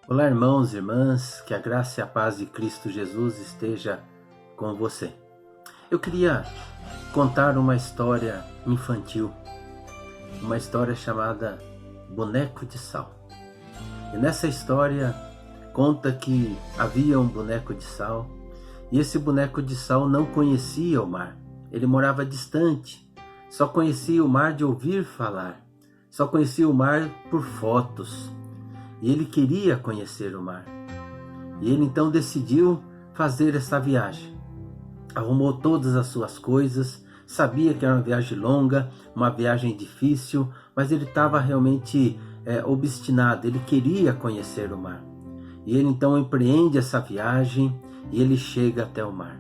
Olá, irmãos e irmãs, que a graça e a paz de Cristo Jesus esteja com você. Eu queria contar uma história infantil, uma história chamada Boneco de Sal. E nessa história conta que havia um boneco de sal e esse boneco de sal não conhecia o mar. Ele morava distante, só conhecia o mar de ouvir falar, só conhecia o mar por fotos. E ele queria conhecer o mar. E ele então decidiu fazer essa viagem. Arrumou todas as suas coisas, sabia que era uma viagem longa, uma viagem difícil, mas ele estava realmente obstinado, ele queria conhecer o mar. E ele então empreende essa viagem e ele chega até o mar.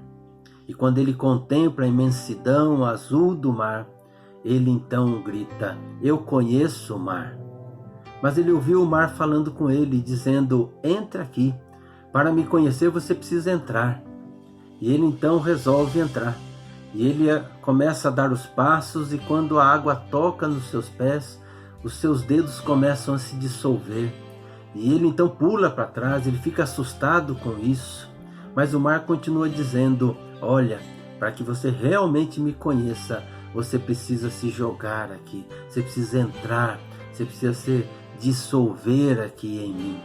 E quando ele contempla a imensidão azul do mar, ele então grita: "Eu conheço o mar." Mas ele ouviu o mar falando com ele, dizendo: "Entre aqui, para me conhecer você precisa entrar." E ele então resolve entrar. E ele começa a dar os passos, e quando a água toca nos seus pés, os seus dedos começam a se dissolver. E ele então pula para trás, ele fica assustado com isso. Mas o mar continua dizendo: "Olha, para que você realmente me conheça, você precisa se jogar aqui, você precisa entrar, você precisa se dissolver aqui em mim."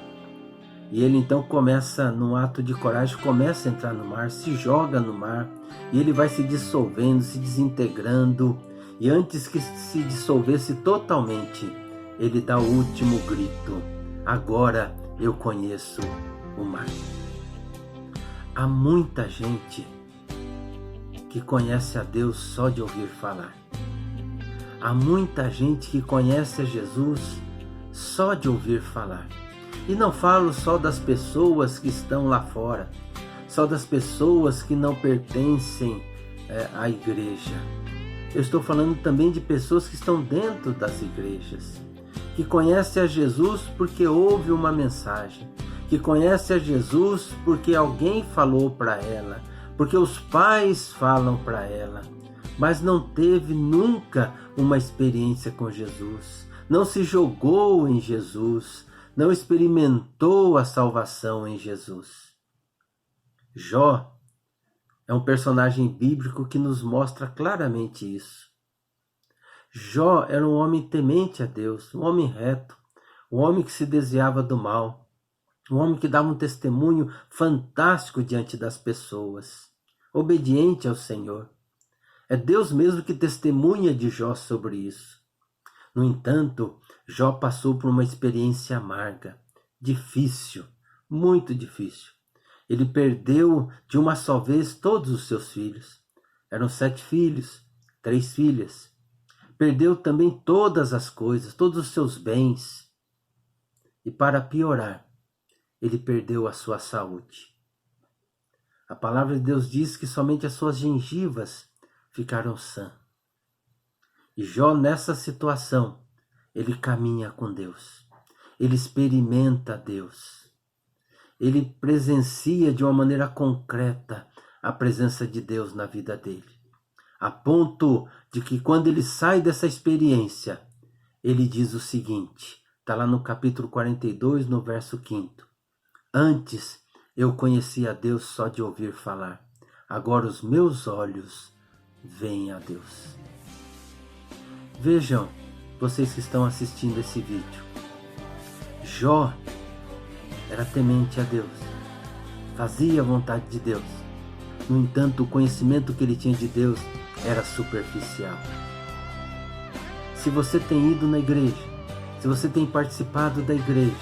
E ele então começa, num ato de coragem, começa a entrar no mar, se joga no mar, e ele vai se dissolvendo, se desintegrando, e antes que se dissolvesse totalmente, ele dá o último grito: "Agora eu conheço o mar." Há muita gente que conhece a Deus só de ouvir falar. Há muita gente que conhece a Jesus só de ouvir falar. E não falo só das pessoas que estão lá fora, só das pessoas que não pertencem à igreja. Eu estou falando também de pessoas que estão dentro das igrejas, que conhecem a Jesus porque ouve uma mensagem, que conhecem a Jesus porque alguém falou para ela, porque os pais falam para ela, mas não teve nunca uma experiência com Jesus, não se jogou em Jesus, não experimentou a salvação em Jesus. Jó é um personagem bíblico que nos mostra claramente isso. Jó era um homem temente a Deus, um homem reto, um homem que se desviava do mal, um homem que dava um testemunho fantástico diante das pessoas, obediente ao Senhor. É Deus mesmo que testemunha de Jó sobre isso. No entanto, Jó passou por uma experiência amarga, difícil, muito difícil. Ele perdeu de uma só vez todos os seus filhos. Eram 7 filhos, 3 filhas. Perdeu também todas as coisas, todos os seus bens. E para piorar, ele perdeu a sua saúde. A palavra de Deus diz que somente as suas gengivas ficaram sãs. E Jó, nessa situação, ele caminha com Deus, ele experimenta Deus, ele presencia de uma maneira concreta a presença de Deus na vida dele, a ponto de que quando ele sai dessa experiência, ele diz o seguinte, está lá no capítulo 42, no verso 5: "Antes eu conhecia a Deus só de ouvir falar, agora os meus olhos veem a Deus." Vejam, vocês que estão assistindo esse vídeo, Jó era temente a Deus, fazia a vontade de Deus. No entanto, o conhecimento que ele tinha de Deus era superficial. Se você tem ido na igreja, se você tem participado da igreja,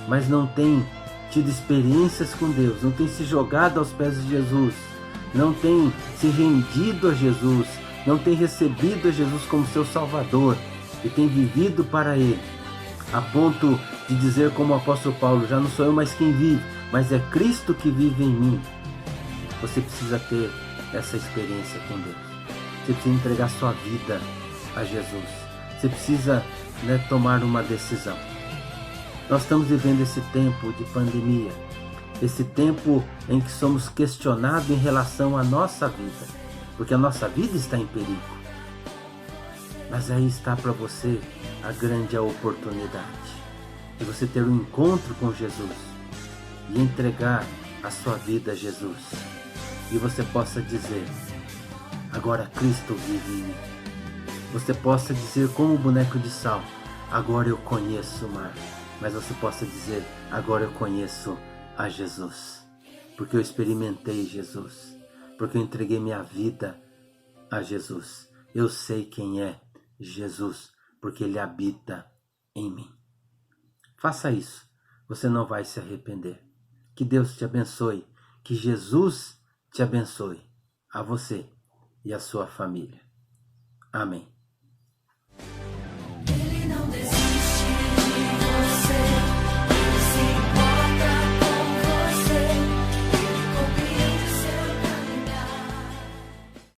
mas não tem tido experiências com Deus, não tem se jogado aos pés de Jesus, não tem se rendido a Jesus, não tem recebido a Jesus como seu Salvador e tem vivido para Ele, a ponto de dizer como o apóstolo Paulo: "Já não sou eu mais quem vive, mas é Cristo que vive em mim." Você precisa ter essa experiência com Deus. Você precisa entregar sua vida a Jesus. Você precisa tomar uma decisão. Nós estamos vivendo esse tempo de pandemia, esse tempo em que somos questionados em relação à nossa vida, porque a nossa vida está em perigo. Mas aí está para você a grande oportunidade. de você ter um encontro com Jesus e entregar a sua vida a Jesus. E você possa dizer: agora Cristo vive em mim. Você possa dizer como o boneco de sal: agora eu conheço o mar. Mas você possa dizer: agora eu conheço a Jesus. Porque eu experimentei Jesus. Porque eu entreguei minha vida a Jesus. Eu sei quem é Jesus, porque Ele habita em mim. Faça isso, você não vai se arrepender. Que Deus te abençoe, que Jesus te abençoe, a você e a sua família. Amém.